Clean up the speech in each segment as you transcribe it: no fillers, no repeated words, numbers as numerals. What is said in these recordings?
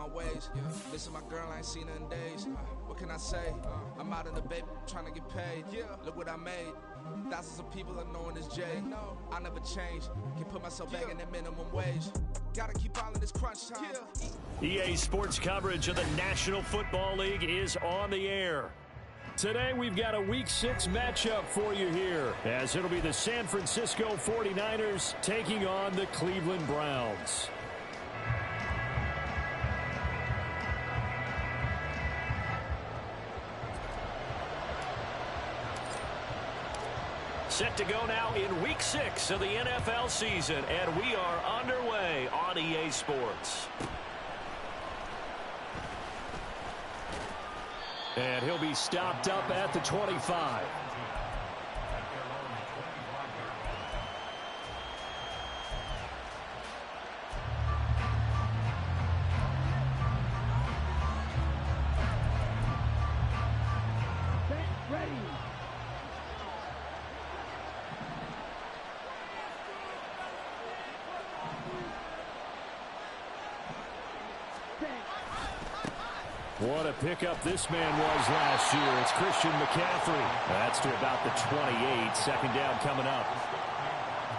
my ways. Missing my girl, I ain't seen her in days. What can I say? I'm out in the baby, trying to get paid. Look what I made. Thousands of people are knowing this Jay. I never change. Can put myself back in the minimum wage. Gotta keep all in this crunch time. EA Sports coverage of the National Football League is on the air. Today we've got a Week 6 matchup for you here, as it'll be the San Francisco 49ers taking on the Cleveland Browns. Set to go now in Week 6 of the NFL season, and we are underway on EA Sports. And he'll be stopped up at the 25. What a pickup this man was last year. It's Christian McCaffrey. That's to about the 28. Second down coming up.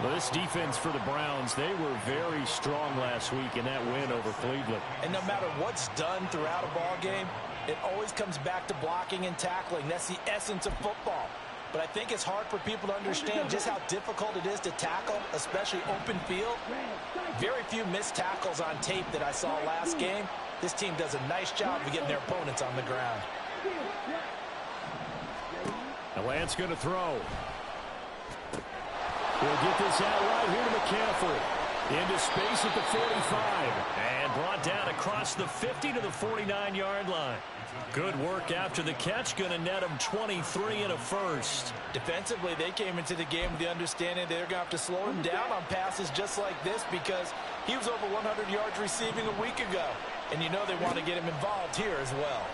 Well, this defense for the Browns, they were very strong last week in that win over Cleveland. And no matter what's done throughout a ball game, it always comes back to blocking and tackling. That's the essence of football. But I think it's hard for people to understand just how difficult it is to tackle, especially open field. Very few missed tackles on tape that I saw last game. This team does a nice job of getting their opponents on the ground. Now Lance going to throw. He'll get this out right here to McCaffrey. Into space at the 45. And brought down across the 50 to the 49-yard line. Good work after the catch. Going to net him 23 and a first. Defensively, they came into the game with the understanding they're going to have to slow him down on passes just like this because he was over 100 yards receiving a week ago. And you know they want to get him involved here as well.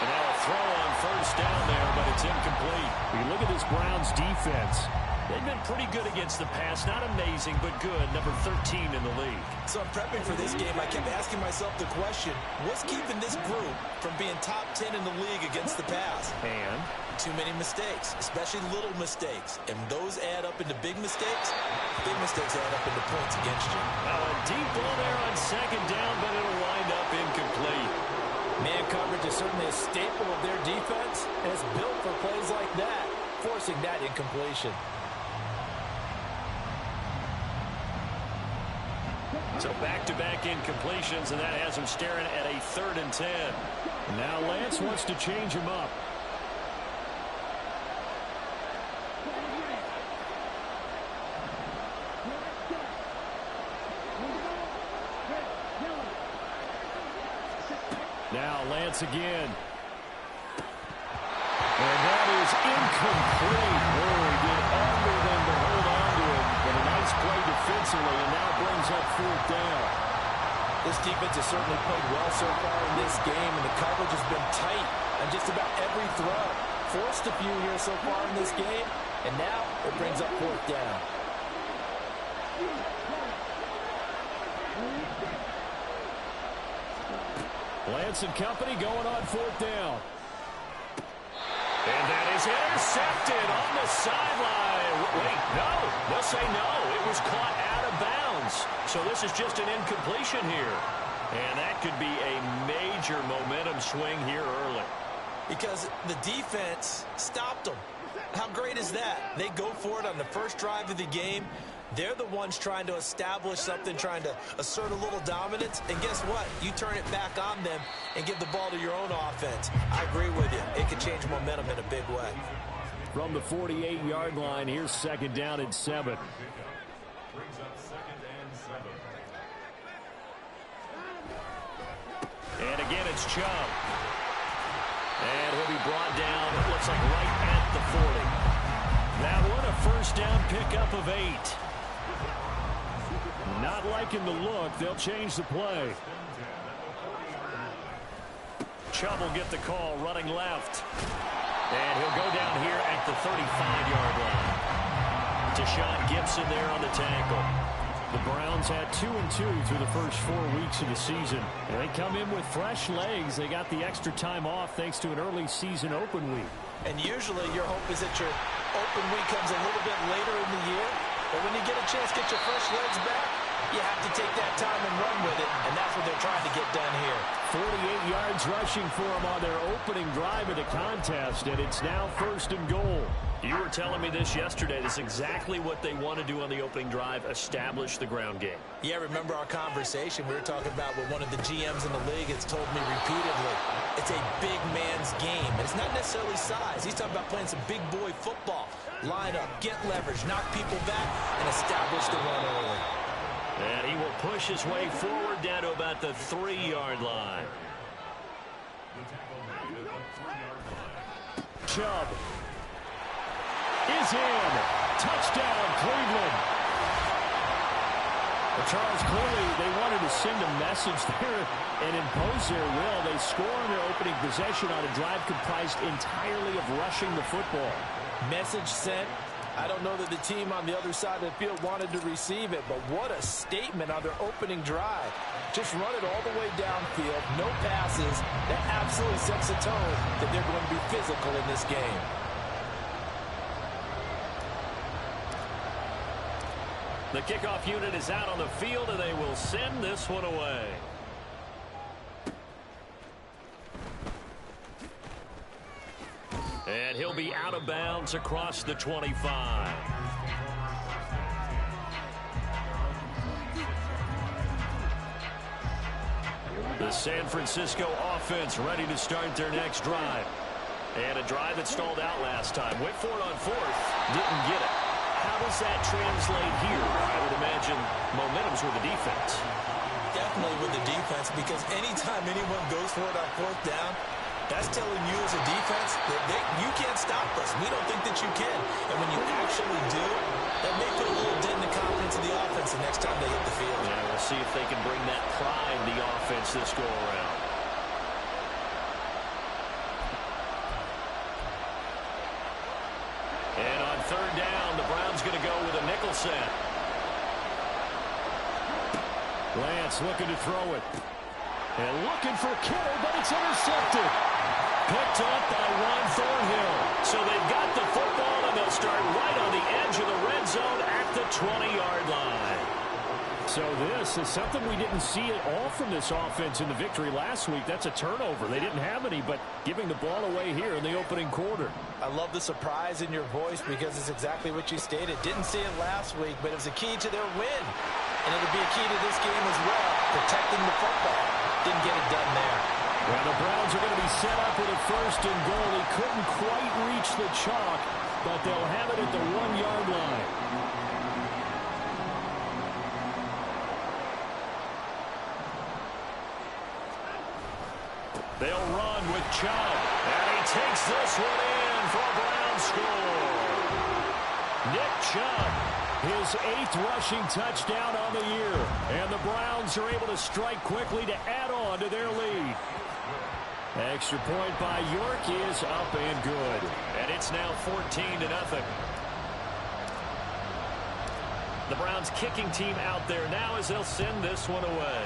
And now a throw on first down there, but it's incomplete. You look at this Browns defense. They've been pretty good against the pass. Not amazing, but good. Number 13 in the league. So I'm prepping for this game. I kept asking myself the question, what's keeping this group from being top 10 in the league against the pass? And? Too many mistakes, especially little mistakes. And those add up into big mistakes. Big mistakes add up into points against you. Now a deep ball there on second down, but it'll wind up incomplete. Man coverage is certainly a staple of their defense, and it's built for plays like that, forcing that incompletion. So back-to-back incompletions, and that has him staring at a 3rd and 10. Now Lance wants to change him up. Now Lance again. And that is incomplete. Oh, he did everything to hold on to him. But a nice play defensively, and now brings up 4th down. This defense has certainly played well so far in this game, and the coverage has been tight on just about every throw. Forced a few here so far in this game, and now it brings up 4th down. Lance and company going on 4th down. And that is intercepted on the sideline. Wait, no. They'll say no. It was caught out of bounds. So this is just an incompletion here. And that could be a major momentum swing here early. Because the defense stopped them. How great is that? They go for it on the first drive of the game. They're the ones trying to establish something, trying to assert a little dominance. And guess what? You turn it back on them and give the ball to your own offense. I agree with you. It can change momentum in a big way. From the 48-yard line, here's 2nd down and 7. And again, it's Chubb. And he'll be brought down, it looks like right at the 40. That one, a first down pickup of 8. Not liking the look. They'll change the play. Chubb will get the call running left. And he'll go down here at the 35-yard line. Deshaun Gibson there on the tackle. The Browns had 2-2 through the first 4 weeks of the season. And they come in with fresh legs. They got the extra time off thanks to an early season open week. And usually your hope is that your open week comes a little bit later in the year. But when you get a chance to get your fresh legs back, you have to take that time and run with it. And that's what they're trying to get done here. 48 yards rushing for them on their opening drive of the contest. And it's now 1st and goal. You were telling me this yesterday. This is exactly what they want to do on the opening drive, establish the ground game. Yeah, remember our conversation. We were talking about what one of the GMs in the league has told me repeatedly. It's a big man's game. And it's not necessarily size. He's talking about playing some big boy football. Line up, get leverage, knock people back, and establish the run early. And he will push his way forward down to about the 3-yard line. Chubb is in. Touchdown, Cleveland. Well, Charles, clearly they wanted to send a message there and impose their will. They score on their opening possession on a drive comprised entirely of rushing the football. Message sent. I don't know that the team on the other side of the field wanted to receive it, but what a statement on their opening drive. Just run it all the way downfield, no passes. That absolutely sets the tone that they're going to be physical in this game. The kickoff unit is out on the field, and they will send this one away. And he'll be out of bounds across the 25. The San Francisco offense ready to start their next drive. And a drive that stalled out last time. Went for it on 4th. Didn't get it. How does that translate here? I would imagine momentum's with the defense. Definitely with the defense, because anytime anyone goes for it on 4th down, that's telling you as a defense that you can't stop us. We don't think that you can. And when you actually do, that may put a little dent in the confidence of the offense the next time they hit the field. Yeah, we'll see if they can bring that pride in the offense this go around. And on 3rd down, the Browns going to go with a nickel set. Lance looking to throw it. And looking for Kittle, but it's intercepted. Picked up by Juan Thornhill. So they've got the football, and they'll start right on the edge of the red zone at the 20-yard line. So this is something we didn't see at all from this offense in the victory last week. That's a turnover. They didn't have any, but giving the ball away here in the opening quarter. I love the surprise in your voice because it's exactly what you stated. Didn't see it last week, but it was a key to their win. And it'll be a key to this game as well, protecting the football. Didn't get it done there. Well, the Browns are going to be set up with a 1st and goal. He couldn't quite reach the chalk, but they'll have it at the 1-yard line. They'll run with Chubb. And he takes this one in for a Browns score. Nick Chubb, his 8th rushing touchdown on the year. And the Browns are able to strike quickly to add on to their lead. Extra point by York is up and good. And it's now 14-0. The Browns kicking team out there now as they'll send this one away.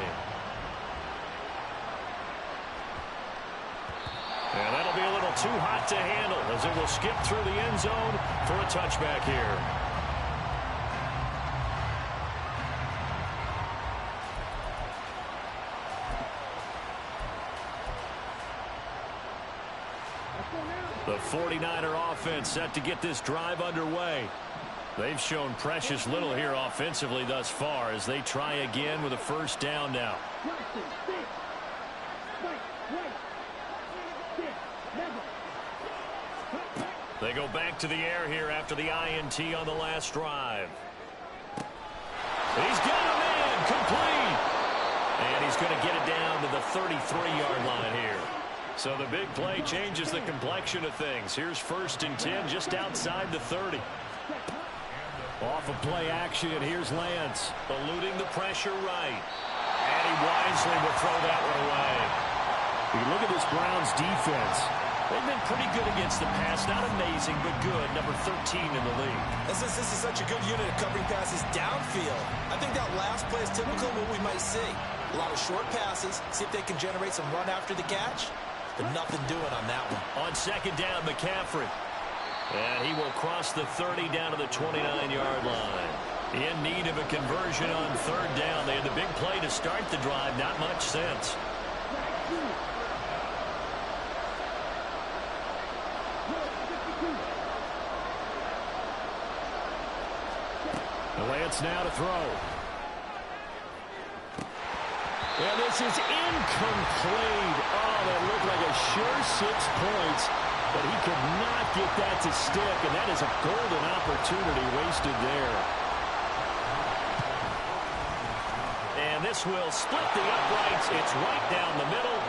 And that'll be a little too hot to handle as it will skip through the end zone for a touchback here. The 49er offense set to get this drive underway. They've shown precious little here offensively thus far as they try again with a 1st down now. They go back to the air here after the INT on the last drive. He's got a man complete. And he's going to get it down to the 33-yard line here. So the big play changes the complexion of things. Here's 1st and 10 just outside the 30. Off of play action, here's Lance. Eluding the pressure right. And he wisely will throw that one away. You look at this Browns defense. They've been pretty good against the pass. Not amazing, but good. Number 13 in the league. And since this is such a good unit of covering passes downfield, I think that last play is typical of what we might see. A lot of short passes. See if they can generate some run after the catch. But nothing doing on that one. On second down, McCaffrey. And he will cross the 30 down to the 29-yard line. In need of a conversion on third down. They had the big play to start the drive. Not much sense. Lance now to throw. And this is incomplete. Oh, that looked like a sure 6 points, but he could not get that to stick, and that is a golden opportunity wasted there. And this will split the uprights. It's right down the middle.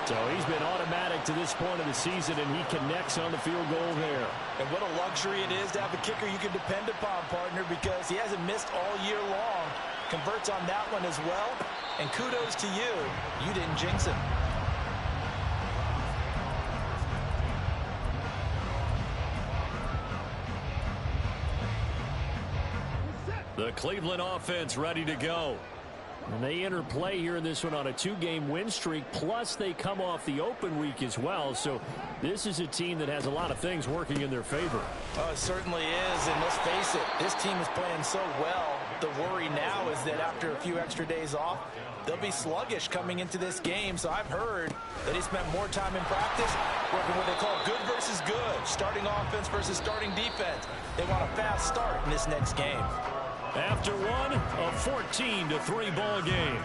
So he's been automatic to this point of the season, and he connects on the field goal there. And what a luxury it is to have a kicker you can depend upon, partner, because he hasn't missed all year long. Converts on that one as well. And kudos to you. You didn't jinx him. The Cleveland offense ready to go. And they enter play here in this one on a 2-game win streak, plus they come off the open week as well. So this is a team that has a lot of things working in their favor. Oh, it certainly is, and let's face it, this team is playing so well. The worry now is that after a few extra days off, they'll be sluggish coming into this game. So I've heard that he spent more time in practice working what they call good versus good, starting offense versus starting defense. They want a fast start in this next game. After one, a 14-3 ball game.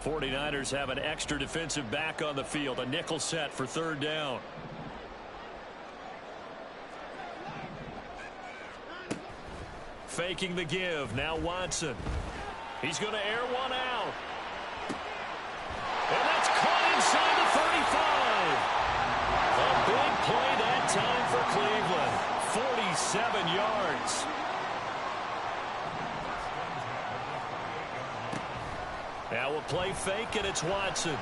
'49ers have an extra defensive back on the field, a nickel set for third down. Faking the give, now Watson. He's going to air one out. And that's caught inside the 35. A big play that time for Cleveland. 47 yards. Now a play fake, and it's Watson.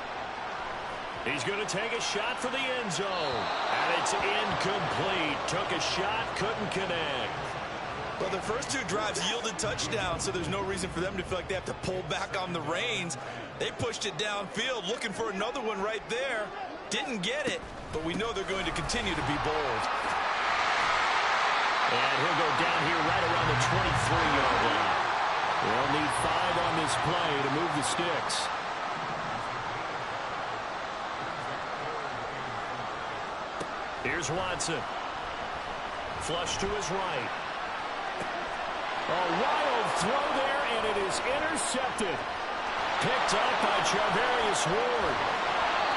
He's going to take a shot for the end zone. And it's incomplete. Took a shot, couldn't connect. Well, the first 2 drives yielded touchdowns, so there's no reason for them to feel like they have to pull back on the reins. They pushed it downfield, looking for another one right there. Didn't get it, but we know they're going to continue to be bold. And he'll go down here right around the 23-yard line. They'll need 5 on this play to move the sticks. Here's Watson. Flush to his right. A wild throw there, and it is intercepted. Picked up by Charvarius Ward.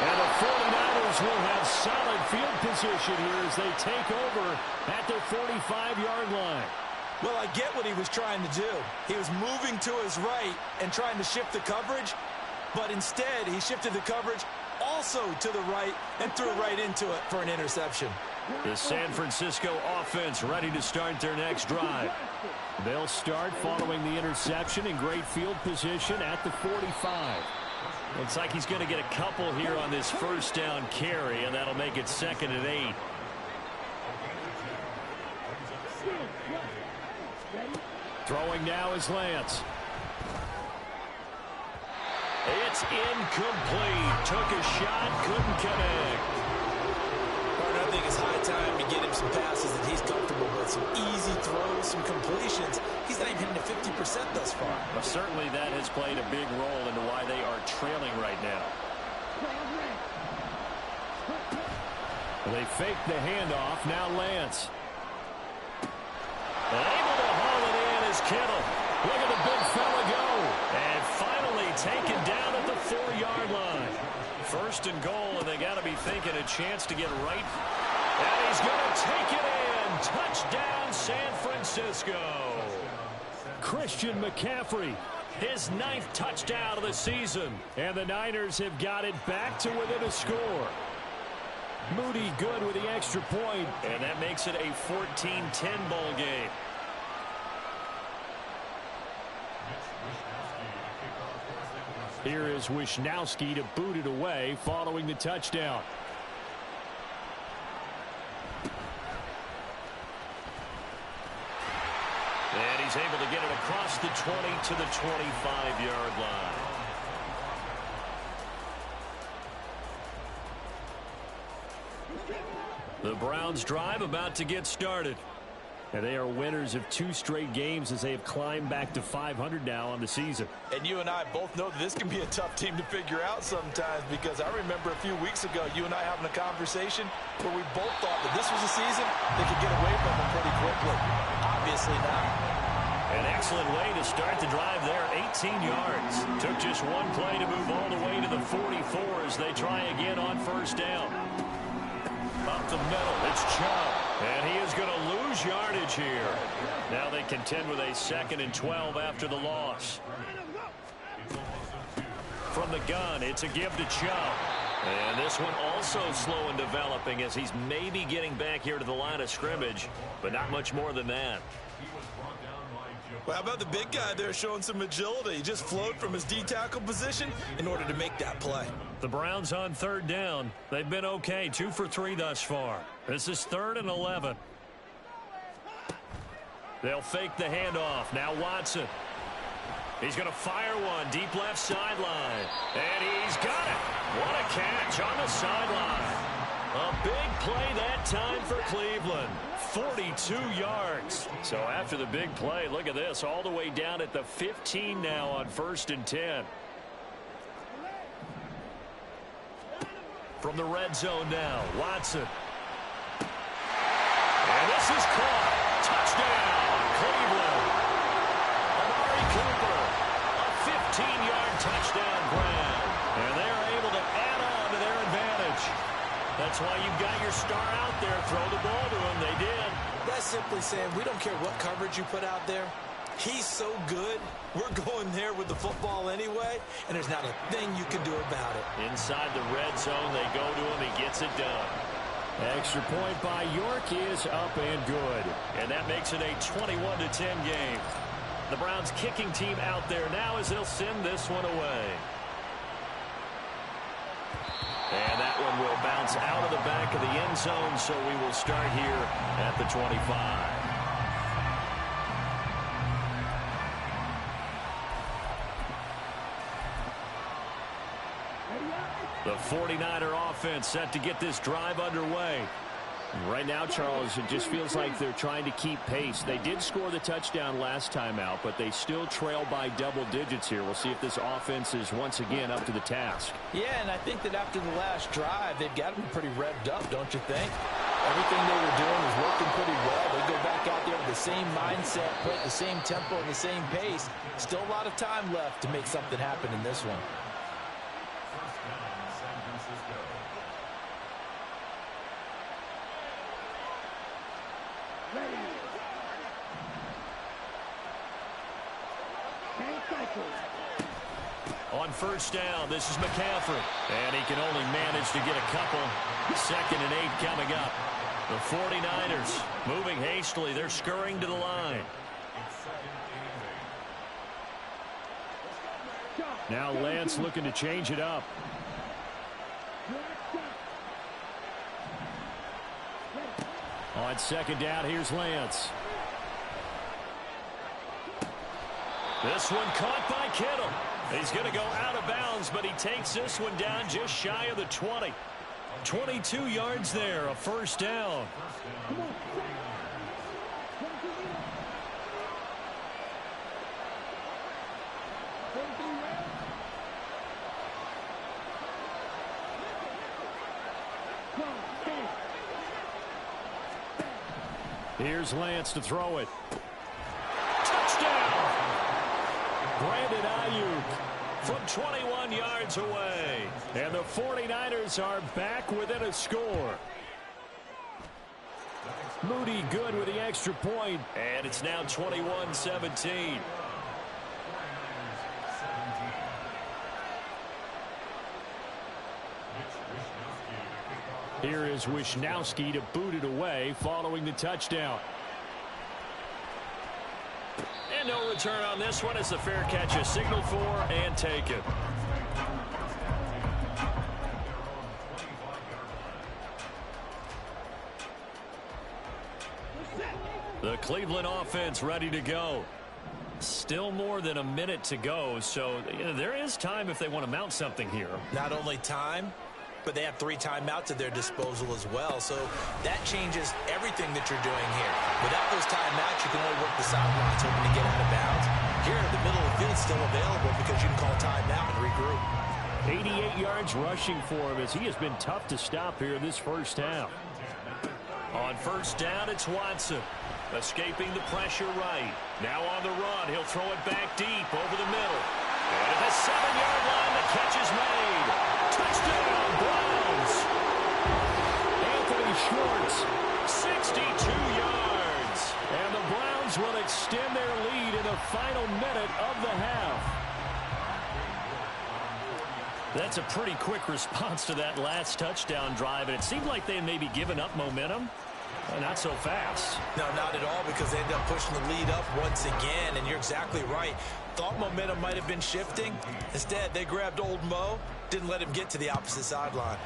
And the 49ers will have solid field position here as they take over at their 45-yard line. Well, I get what he was trying to do. He was moving to his right and trying to shift the coverage, but instead he shifted the coverage also to the right and threw right into it for an interception. The San Francisco offense ready to start their next drive. They'll start following the interception in great field position at the 45. Looks like he's going to get a couple here on this first down carry, and that'll make it 2nd and 8. Throwing now is Lance. It's incomplete. Took a shot, couldn't connect. I think it's high time to get him some passes that he's comfortable with. Some easy throws, some completions. He's not even hitting to 50% thus far. Well, certainly that has played a big role into why they are trailing right now. They fake the handoff. Now Lance. And able to haul it in is Kittle. Look at the big fella go. And finally taken down at the 4-yard line. 1st and goal, and they got to be thinking a chance to get right. And he's going to take it in. Touchdown, San Francisco. Christian McCaffrey, his 9th touchdown of the season. And the Niners have got it back to within a score. Moody good with the extra point. And that makes it a 14-10 ball game. Here is Wishnowsky to boot it away following the touchdown. And he's able to get it across the 20 to the 25-yard line. The Browns drive about to get started. And they are winners of 2 straight games as they have climbed back to 500 now on the season. And you and I both know that this can be a tough team to figure out sometimes, because I remember a few weeks ago you and I having a conversation where we both thought that this was a season they could get away from them pretty quickly. Obviously not. An excellent way to start the drive there, 18 yards. Took just one play to move all the way to the 44 as they try again on first down. Up the middle, it's Chubb. And he is going to lose yardage here. Now they contend with a 2nd and 12 after the loss. From the gun, it's a give to Chubb. And this one also slow in developing as he's maybe getting back here to the line of scrimmage, but not much more than that. Well, how about the big guy there showing some agility? He just flowed from his D-tackle position in order to make that play. The Browns on 3rd down. They've been okay, 2 for 3 thus far. This is 3rd and 11. They'll fake the handoff. Now Watson. He's going to fire one deep left sideline. And he's got it. What a catch on the sideline. A big play that time for Cleveland. 42 yards. So after the big play, look at this. All the way down at the 15 now on 1st and 10. From the red zone now, Watson. And this is caught. Touchdown, Cleveland. Amari Cooper, a 15-yard touchdown grab. And they're able to add on to their advantage. That's why you've got your star out there. Throw the ball to him. They did. That's simply saying we don't care what coverage you put out there. He's so good, we're going there with the football anyway, and there's not a thing you can do about it. Inside the red zone, they go to him. He gets it done. Extra point by York is up and good. And that makes it a 21-10 game. The Browns kicking team out there now as they'll send this one away. And that one will bounce out of the back of the end zone, so we will start here at the 25. The 49er offense set to get this drive underway. Right now, Charles, it just feels like they're trying to keep pace. They did score the touchdown last time out, but they still trail by double digits here. We'll see if this offense is once again up to the task. Yeah, and I think that after the last drive, they've got to be pretty revved up, don't you think? Everything they were doing was working pretty well. They go back out there with the same mindset, play at the same tempo and the same pace. Still a lot of time left to make something happen in this one. On first down, this is McCaffrey. And he can only manage to get a couple. 2nd and 8 coming up. The 49ers moving hastily. They're scurrying to the line. Now Lance looking to change it up. On 2nd down, here's Lance. This one caught by Kittle. He's going to go out of bounds, but he takes this one down just shy of the 20. 22 yards there, a first down. Here's Lance to throw it. Touchdown! Brandon Ayuk from 21 yards away. And the 49ers are back within a score. Moody good with the extra point. And it's now 21-17. Here is Wisnowski to boot it away following the touchdown. And no return on this one as the fair catch is signaled for and taken. The Cleveland offense ready to go. Still more than a minute to go, so there is time if they want to mount something here. Not only time, but they have 3 timeouts at their disposal as well, so that changes everything that you're doing here. Without those timeouts, you can only work the sidelines hoping to get out of bounds. Here, the middle of the field is still available because you can call timeout and regroup. 88 yards rushing for him as he has been tough to stop here this first half. On first down, it's Watson. Escaping the pressure right. Now on the run, he'll throw it back deep over the middle. And at the 7-yard line, the catch is made. Touchdown, Browns. Anthony Schwartz. 62 yards. And the Browns will extend their lead in the final minute of the half. That's a pretty quick response to that last touchdown drive, and it seemed like they had maybe given up momentum. Not so fast. No, not at all, because they ended up pushing the lead up once again, and you're exactly right. Thought momentum might have been shifting. Instead, they grabbed old Mo, didn't let him get to the opposite sideline.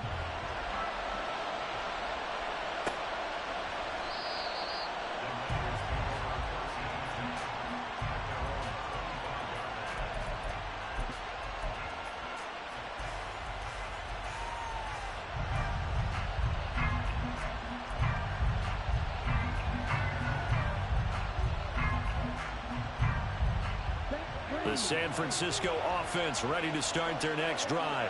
The San Francisco offense ready to start their next drive.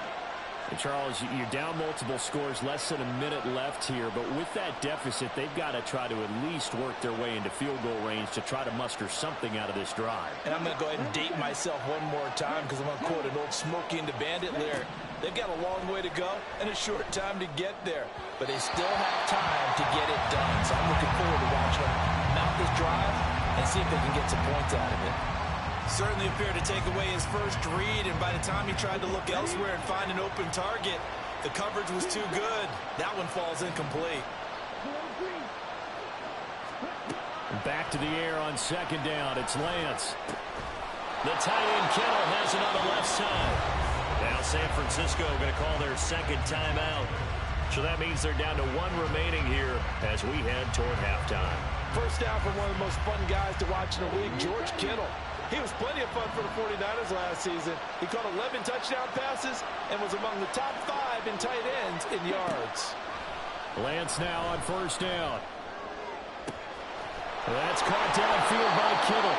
And Charles, you're down multiple scores, less than a minute left here. But with that deficit, they've got to try to at least work their way into field goal range to try to muster something out of this drive. And I'm going to go ahead and date myself one more time because I'm going to quote an old Smokey and the Bandit lyric. They've got a long way to go and a short time to get there. But they still have time to get it done. So I'm looking forward to watching them mount this drive and see if they can get some points out of it. Certainly appeared to take away his first read, and by the time he tried to look elsewhere and find an open target, the coverage was too good. That one falls incomplete. Back to the air on second down. It's Lance. The tight end Kittle has it on the left side. Now San Francisco going to call their second timeout. So that means they're down to 1 remaining here as we head toward halftime. First down from one of the most fun guys to watch in the league, George Kittle. He was plenty of fun for the 49ers last season. He caught 11 touchdown passes and was among the top 5 in tight ends in yards. Lance now on first down. That's caught downfield by Kittle.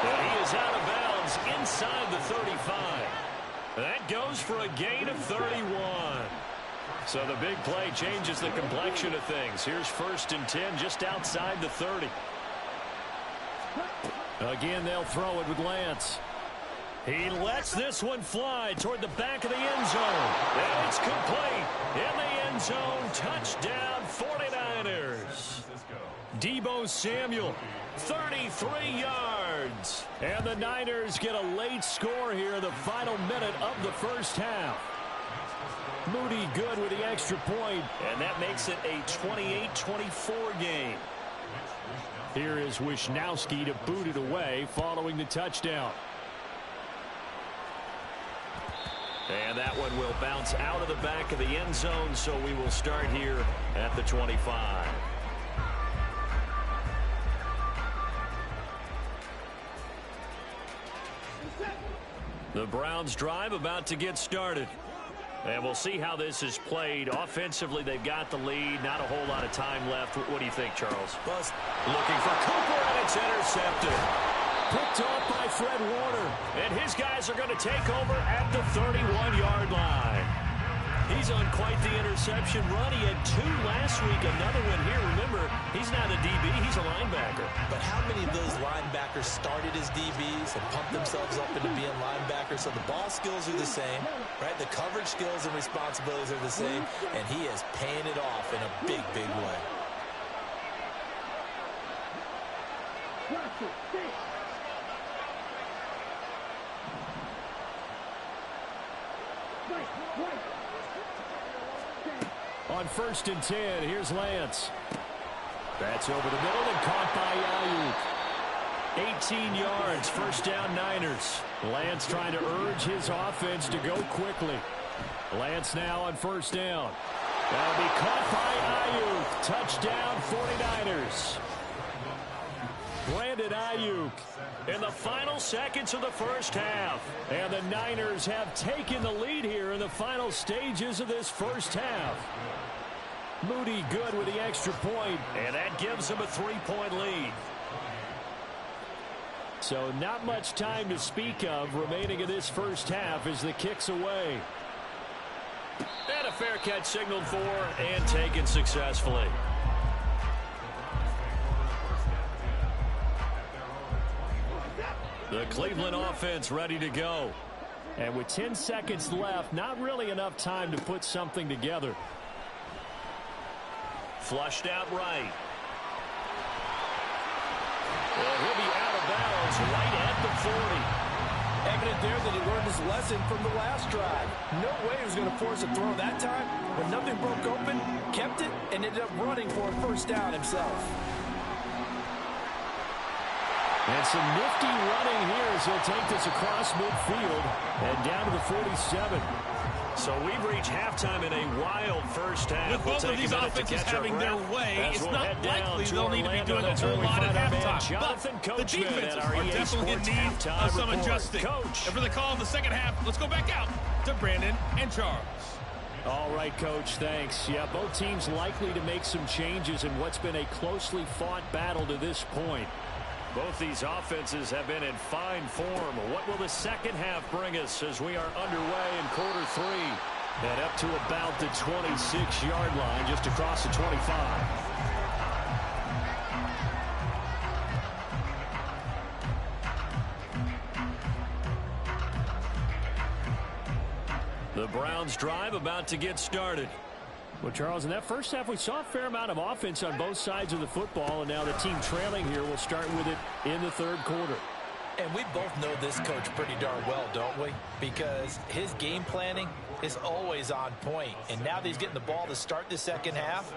And he is out of bounds inside the 35. That goes for a gain of 31. So the big play changes the complexion of things. Here's 1st and 10 just outside the 30. Again, they'll throw it with Lance. He lets this one fly toward the back of the end zone. And it's complete. In the end zone, touchdown 49ers. Deebo Samuel, 33 yards. And the Niners get a late score here in the final minute of the first half. Moody good with the extra point. And that makes it a 28-24 game. Here is Wisnowski to boot it away following the touchdown. And that one will bounce out of the back of the end zone, so we will start here at the 25. The Browns drive about to get started. And we'll see how this is played. Offensively, they've got the lead. Not a whole lot of time left. What do you think, Charles? Bust. Looking for Cooper, and it's intercepted. Picked off by Fred Warner. And his guys are going to take over at the 31-yard line. He's on quite the interception run. He had 2 last week, another one here. Remember, he's not a DB, he's a linebacker. But how many of those linebackers started as DBs and pumped themselves up into being linebackers? So the ball skills are the same, right? The coverage skills and responsibilities are the same, and he is paying it off in a big, big way. On 1st and 10, here's Lance. That's over the middle and caught by Aiyuk. 18 yards, first down Niners. Lance trying to urge his offense to go quickly. Lance now on 1st down. That'll be caught by Aiyuk. Touchdown 49ers. Brandon Aiyuk in the final seconds of the first half. And the Niners have taken the lead here in the final stages of this first half. Moody good with the extra point, and that gives them a 3-point lead. So not much time to speak of remaining in this first half as the kick's away. And a fair catch signaled for and taken successfully. The Cleveland offense ready to go. And with 10 seconds left, not really enough time to put something together. Flushed out right. Well, he'll be out of bounds right at the 40. Evident there that he learned his lesson from the last drive. No way he was going to force a throw that time. When nothing broke open, kept it, and ended up running for a first down himself. And some nifty running here as he'll take this across midfield and down to the 47. So we've reached halftime in a wild first half. With both of these offenses having their way, it's not likely they'll need to be doing a whole lot at halftime. But the defenses are definitely in need of some adjusting. And for the call in the second half, let's go back out to Brandon and Charles. All right, Coach, thanks. Yeah, both teams likely to make some changes in what's been a closely fought battle to this point. Both these offenses have been in fine form. What will the second half bring us as we are underway in quarter 3? And up to about the 26-yard line, just across the 25. The Browns drive about to get started. Well, Charles, in that first half, we saw a fair amount of offense on both sides of the football, and now the team trailing here will start with it in the third quarter. And we both know this coach pretty darn well, don't we? Because his game planning is always on point. And now that he's getting the ball to start the second half,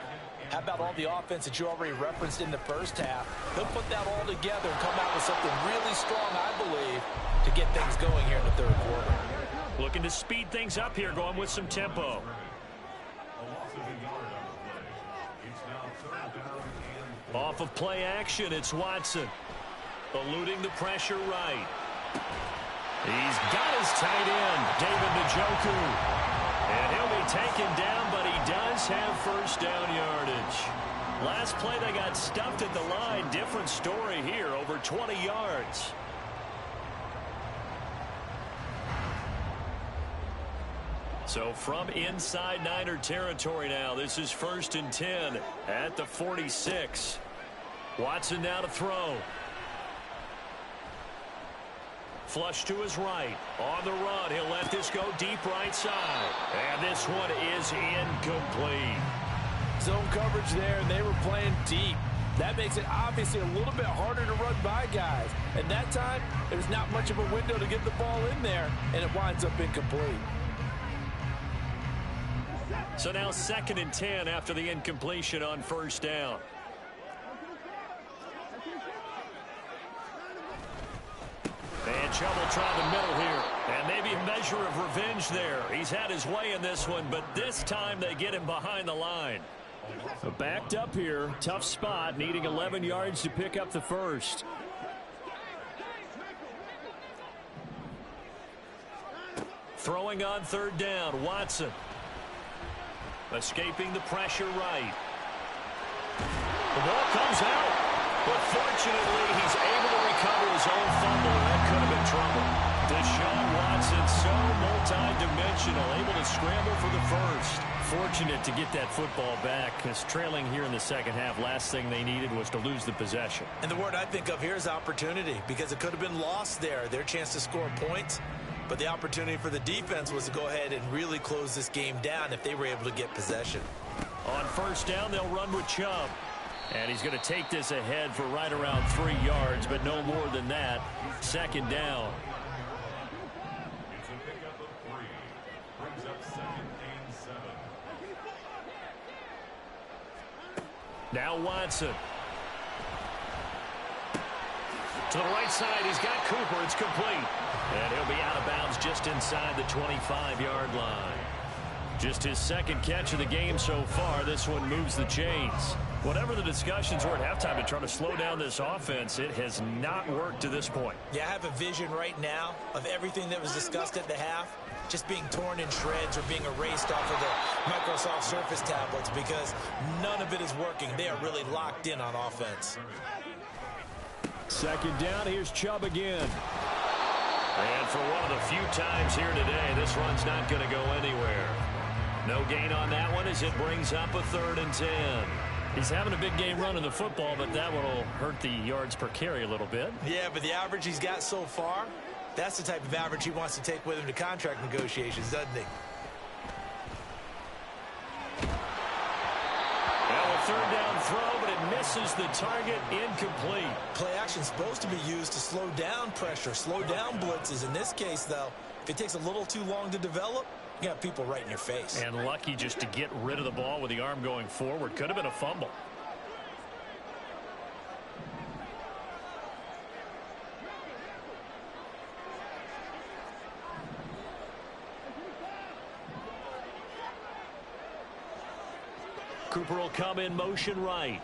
how about all the offense that you already referenced in the first half? He'll put that all together and come out with something really strong, I believe, to get things going here in the third quarter. Looking to speed things up here, going with some tempo. Off of play action, it's Watson. Eluding the pressure right. He's got his tight end, David Njoku. And he'll be taken down, but he does have first down yardage. Last play, they got stuffed at the line. Different story here, over 20 yards. So from inside Niner territory now, this is 1st and 10 at the 46. Watson now to throw. Flush to his right. On the run, he'll let this go deep right side. And this one is incomplete. Zone coverage there, and they were playing deep. That makes it obviously a little bit harder to run by guys. And that time, there's not much of a window to get the ball in there, and it winds up incomplete. So now 2nd and 10 after the incompletion on first down. And trouble trying the middle here. And maybe a measure of revenge there. He's had his way in this one, but this time they get him behind the line. Backed up here. Tough spot, needing 11 yards to pick up the first. Throwing on 3rd down, Watson. Escaping the pressure right. The ball comes out. But fortunately, he's able to recover his own fumble. That could have been trouble. Deshaun Watson, so multi-dimensional, able to scramble for the first. Fortunate to get that football back, because trailing here in the second half, last thing they needed was to lose the possession. And the word I think of here is opportunity, because it could have been lost there. Their chance to score points. But the opportunity for the defense was to go ahead and really close this game down if they were able to get possession. On first down, they'll run with Chubb. And he's going to take this ahead for right around 3 yards, but no more than that. 2nd down. Now Watson. To the right side, he's got Cooper. It's complete. And he'll be out of bounds just inside the 25-yard line. Just his second catch of the game so far. This one moves the chains. Whatever the discussions were at halftime to try to slow down this offense, it has not worked to this point. Yeah, I have a vision right now of everything that was discussed at the half just being torn in shreds or being erased off of the Microsoft Surface tablets because none of it is working. They are really locked in on offense. Second down, here's Chubb again. And for one of the few times here today, this run's not going to go anywhere. No gain on that one as it brings up a 3rd and 10. He's having a big game running the football, but that one will hurt the yards per carry a little bit. Yeah, but the average he's got so far, that's the type of average he wants to take with him to contract negotiations, doesn't he? Well, a 3rd down throw, but it misses the target. Incomplete. Play action is supposed to be used to slow down pressure, slow down blitzes. In this case, though, if it takes a little too long to develop, you got people right in your face. And lucky just to get rid of the ball with the arm going forward. Could have been a fumble. Cooper will come in motion right.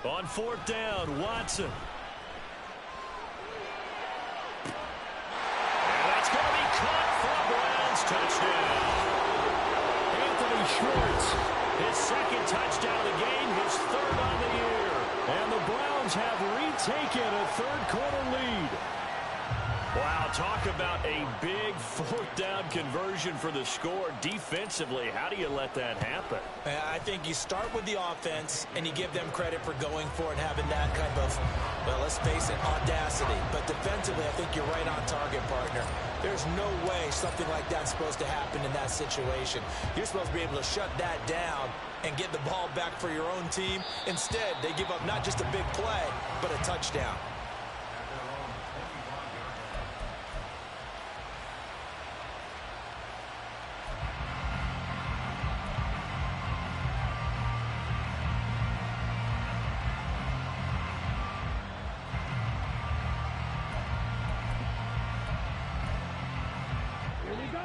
On 4th down, Watson. And that's going to be caught for a Browns touchdown. Anthony Schwartz, his 2nd touchdown of the game, his 3rd on the year. And the Browns have retaken a 3rd quarter lead. Wow, talk about a big 4th down conversion for the score. Defensively, how do you let that happen? I think you start with the offense, and you give them credit for going for it and having that kind of, well, let's face it, audacity. But defensively, I think you're right on target, partner. There's no way something like that's supposed to happen in that situation. You're supposed to be able to shut that down and get the ball back for your own team. Instead, they give up not just a big play, but a touchdown.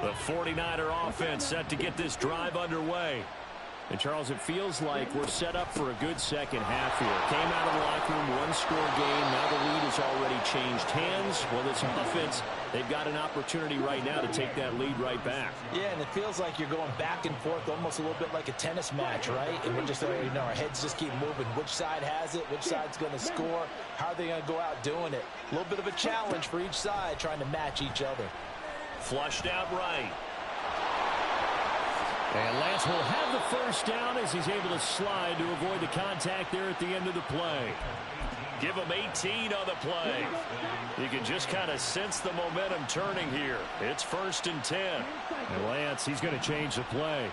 The 49er offense set to get this drive underway. And, Charles, it feels like we're set up for a good second half here. Came out of the locker room, 1-score game. Now the lead has already changed hands. Well, this offense, they've got an opportunity right now to take that lead right back. Yeah, and it feels like you're going back and forth almost a little bit like a tennis match, right? And we're just already know our heads just keep moving. Which side has it? Which side's going to score? How are they going to go out doing it? A little bit of a challenge for each side trying to match each other. Flushed out right. And Lance will have the 1st down as he's able to slide to avoid the contact there at the end of the play. Give him 18 on the play. You can just kind of sense the momentum turning here. It's 1st and 10. And Lance, he's going to change the play.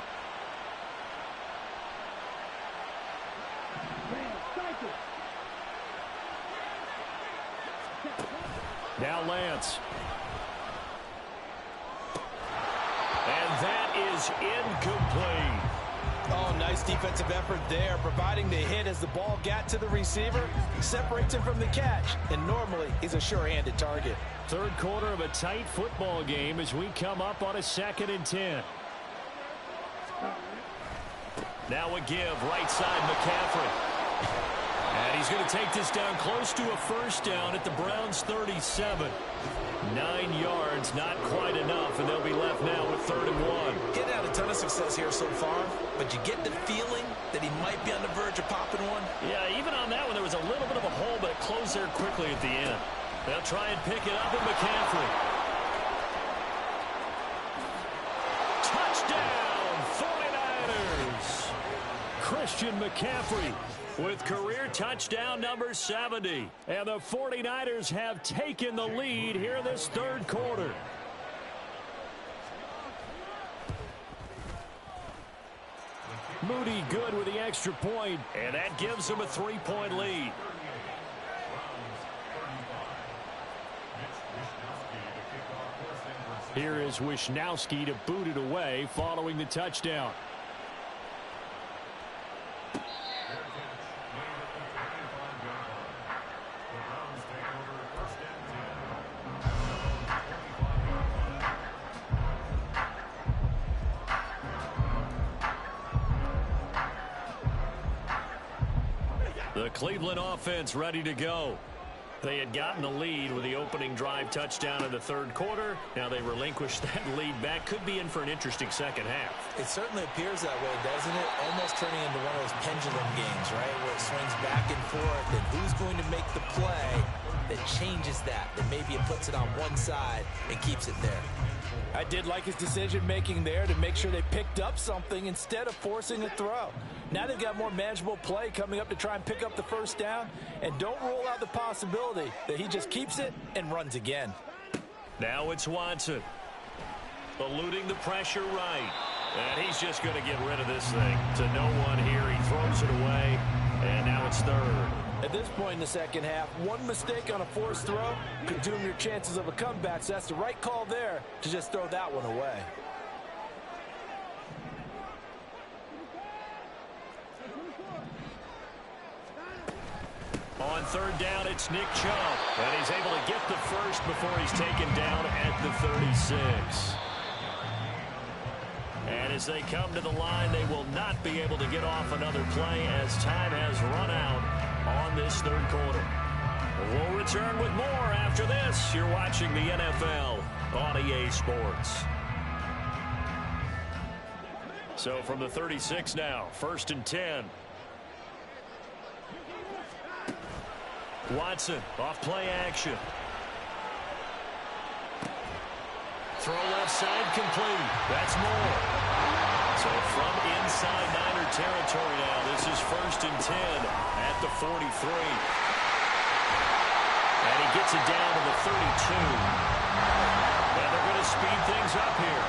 Now Lance. And that is incomplete. Oh, nice defensive effort there, providing the hit as the ball got to the receiver, separates him from the catch, and normally he's a sure-handed target. 3rd quarter of a tight football game as we come up on a 2nd and 10. Now a give, right side McCaffrey. And he's going to take this down close to a 1st down at the Browns' 37. 9 yards, not quite enough, and they'll be left now with 3rd and 1. Getting out a ton of success here so far, but you get the feeling that he might be on the verge of popping one. Yeah, even on that one, there was a little bit of a hole, but it closed there quickly at the end. They'll try and pick it up, and McCaffrey. Touchdown, 49ers! Christian McCaffrey with career touchdown number 70. And the 49ers have taken the lead here in this 3rd quarter. Moody good with the extra point, and that gives them a 3-point lead. Here is Wisnowski to boot it away following the touchdown. The Cleveland offense ready to go. They had gotten the lead with the opening drive touchdown in the third quarter. Now they relinquished that lead back. Could be in for an interesting second half. It certainly appears that way, doesn't it? Almost turning into one of those pendulum games, right? Where it swings back and forth, and who's going to make the play that changes that maybe it puts it on one side and keeps it there. I did like his decision-making there to make sure they picked up something instead of forcing a throw. Now they've got more manageable play coming up to try and pick up the first down, and don't rule out the possibility that he just keeps it and runs again. Now it's Watson. Eluding the pressure right. And he's just going to get rid of this thing to no one here. He throws it away, and now it's third. At this point in the second half, one mistake on a forced throw could doom your chances of a comeback, so that's the right call there to just throw that one away. On third down, it's Nick Chubb, and he's able to get the first before he's taken down at the 36. And as they come to the line, they will not be able to get off another play as time has run out on this third quarter. We'll return with more after this. You're watching the NFL on EA Sports. So from the 36 now, 1st and 10. Watson off play action. Throw left side complete. That's more. So from inside Niner territory now, this is 1st and 10 at the 43. And he gets it down to the 32. And they're going to speed things up here.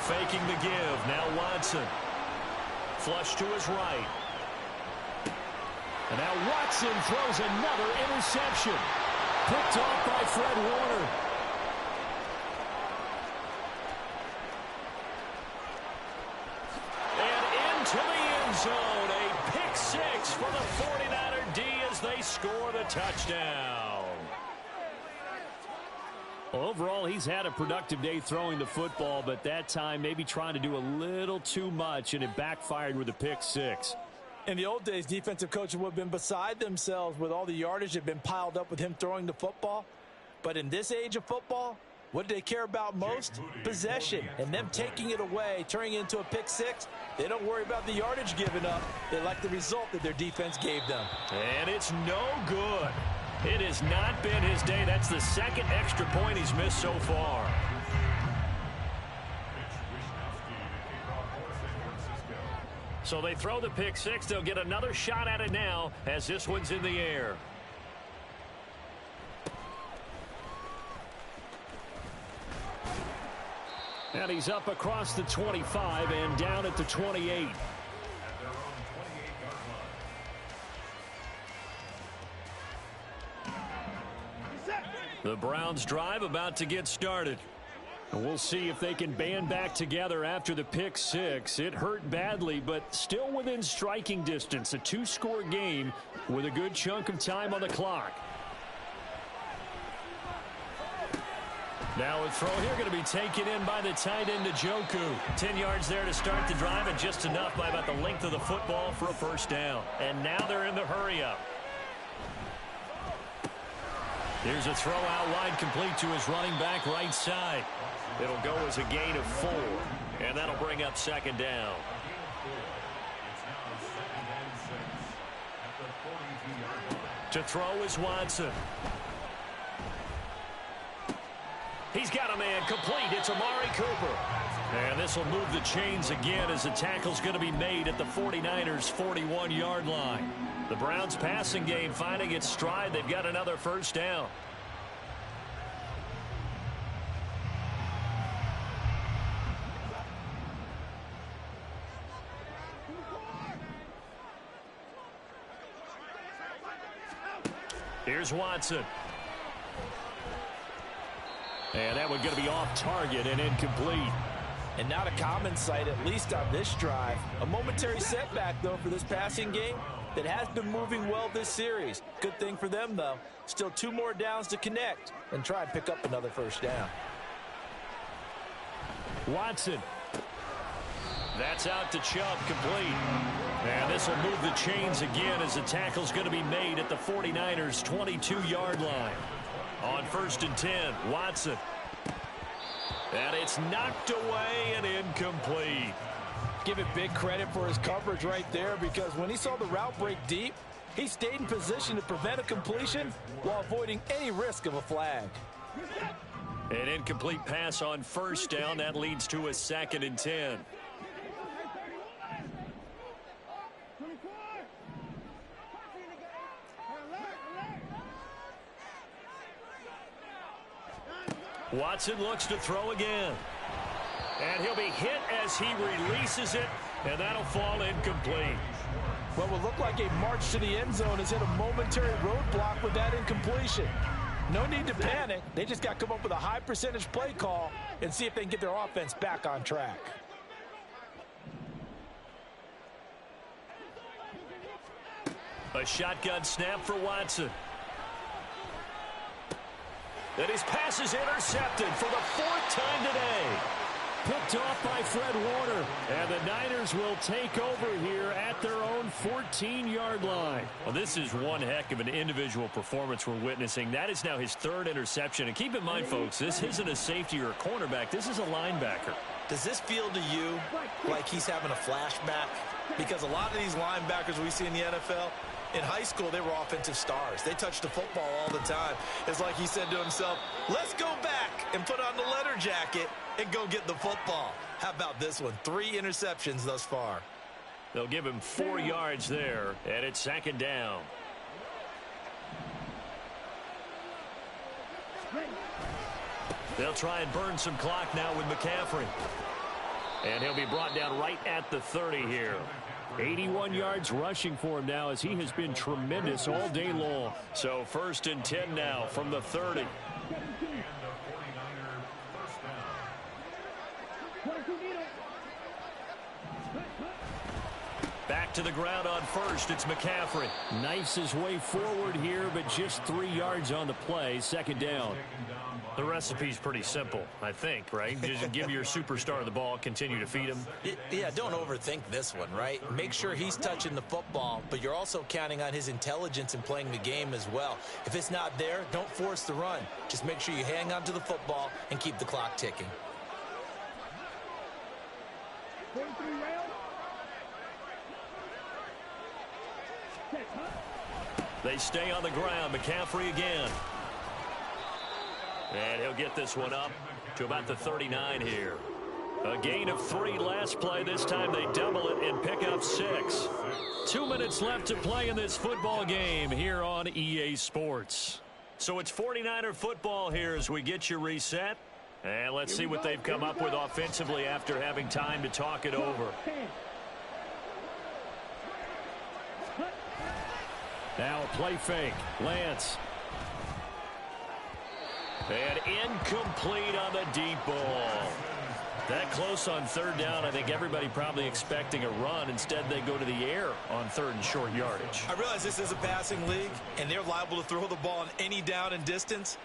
Faking the give. Now Watson. Flush to his right. And now Watson throws another interception. Picked off by Fred Warner. And into the end zone. A pick six for the 49er D as they score the touchdown. Well, overall, he's had a productive day throwing the football, but that time maybe trying to do a little too much, and it backfired with a pick six. In the old days, defensive coaches would have been beside themselves with all the yardage that had been piled up with him throwing the football. But in this age of football, what do they care about most? Possession. And them taking it away, turning it into a pick six, they don't worry about the yardage given up. They like the result that their defense gave them. And it's no good. It has not been his day. That's the second extra point he's missed so far. So they throw the pick six. They'll get another shot at it now as this one's in the air. And he's up across the 25 and down at the 28. The Browns drive about to get started. And we'll see if they can band back together after the pick six. It hurt badly, but still within striking distance. A two-score game with a good chunk of time on the clock. Now a throw here going to be taken in by the tight end Njoku. 10 yards there to start the drive, and just enough by about the length of the football for a first down. And now they're in the hurry-up. Here's a throw out wide, complete to his running back right side. It'll go as a gain of 4, and that'll bring up second down. To throw is Watson. He's got a man complete. It's Amari Cooper. And this will move the chains again as the tackle's going to be made at the 49ers' 41-yard line. The Browns passing game finding its stride. They've got another first down. Here's Watson. And that one going to be off target and incomplete. And not a common sight, at least on this drive. A momentary setback, though, for this passing game that has been moving well this series. Good thing for them, though. Still 2 more downs to connect and try and pick up another first down. Watson. That's out to Chubb, complete. And this will move the chains again as the tackle's going to be made at the 49ers' 22-yard line. On 1st and 10, Watson. And it's knocked away and incomplete. Give it big credit for his coverage right there, because when he saw the route break deep, he stayed in position to prevent a completion while avoiding any risk of a flag. An incomplete pass on 1st down. That leads to a 2nd and 10. Watson looks to throw again. And he'll be hit as he releases it, and that'll fall incomplete. What will look like a march to the end zone has hit a momentary roadblock with that incompletion. No need to panic. They just got to come up with a high percentage play call and see if they can get their offense back on track. A shotgun snap for Watson. And his pass is intercepted for the 4th time today. Picked off by Fred Warner. And the Niners will take over here at their own 14-yard line. Well, this is one heck of an individual performance we're witnessing. That is now his 3rd interception. And keep in mind, folks, this isn't a safety or a cornerback. This is a linebacker. Does this feel to you like he's having a flashback? Because a lot of these linebackers we see in the NFL, in high school, they were offensive stars. They touched the football all the time. It's like he said to himself, let's go back and put on the leather jacket and go get the football. How about this one? 3 interceptions thus far. They'll give him 4 yards there, and it's 2nd down. They'll try and burn some clock now with McCaffrey. And he'll be brought down right at the 30 here. 81 yards rushing for him now, as he has been tremendous all day long. So 1st and 10 now from the 30. Back to the ground on 1st. It's McCaffrey. Knifes his way forward here, but just 3 yards on the play. 2nd down. The recipe's pretty simple, I think, right? Just give your superstar the ball, continue to feed him. Yeah, don't overthink this one, right? Make sure he's touching the football, but you're also counting on his intelligence in playing the game as well. If it's not there, don't force the run. Just make sure you hang on to the football and keep the clock ticking. They stay on the ground. McCaffrey again. And he'll get this one up to about the 39 here. A gain of 3 last play. This time they double it and pick up 6. 2 minutes left to play in this football game here on EA Sports. So it's 49er football here as we get you reset. And let's see what they've come up with offensively after having time to talk it over. Now a play fake. Lance. And incomplete on the deep ball. That close on 3rd down. I think everybody probably expecting a run. Instead, they go to the air on 3rd and short yardage. I realize this is a passing league, and they're liable to throw the ball on any down and distance.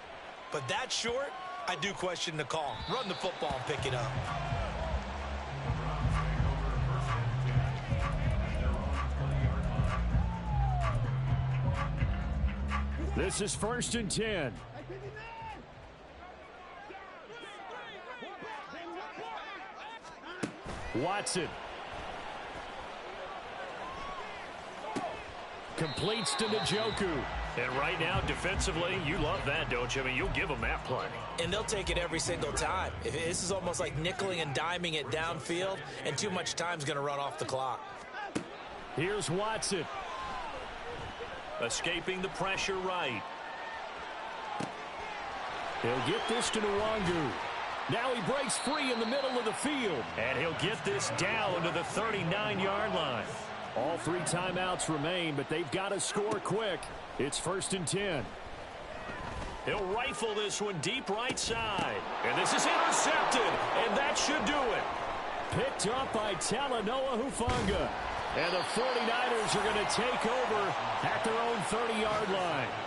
But that short, I do question the call. Run the football and pick it up. This is 1st and 10. Watson. Completes to Njoku. And right now, defensively, you love that, don't you? I mean, you'll give them that play. And they'll take it every single time. This is almost like nickeling and diming it downfield, and too much time's going to run off the clock. Here's Watson. Escaping the pressure right. He'll get this to Nwangu. Now he breaks free in the middle of the field. And he'll get this down to the 39-yard line. All 3 timeouts remain, but they've got to score quick. It's 1st and 10. He'll rifle this one deep right side. And this is intercepted, and that should do it. Picked up by Talanoa Hufanga. And the 49ers are going to take over at their own 30-yard line.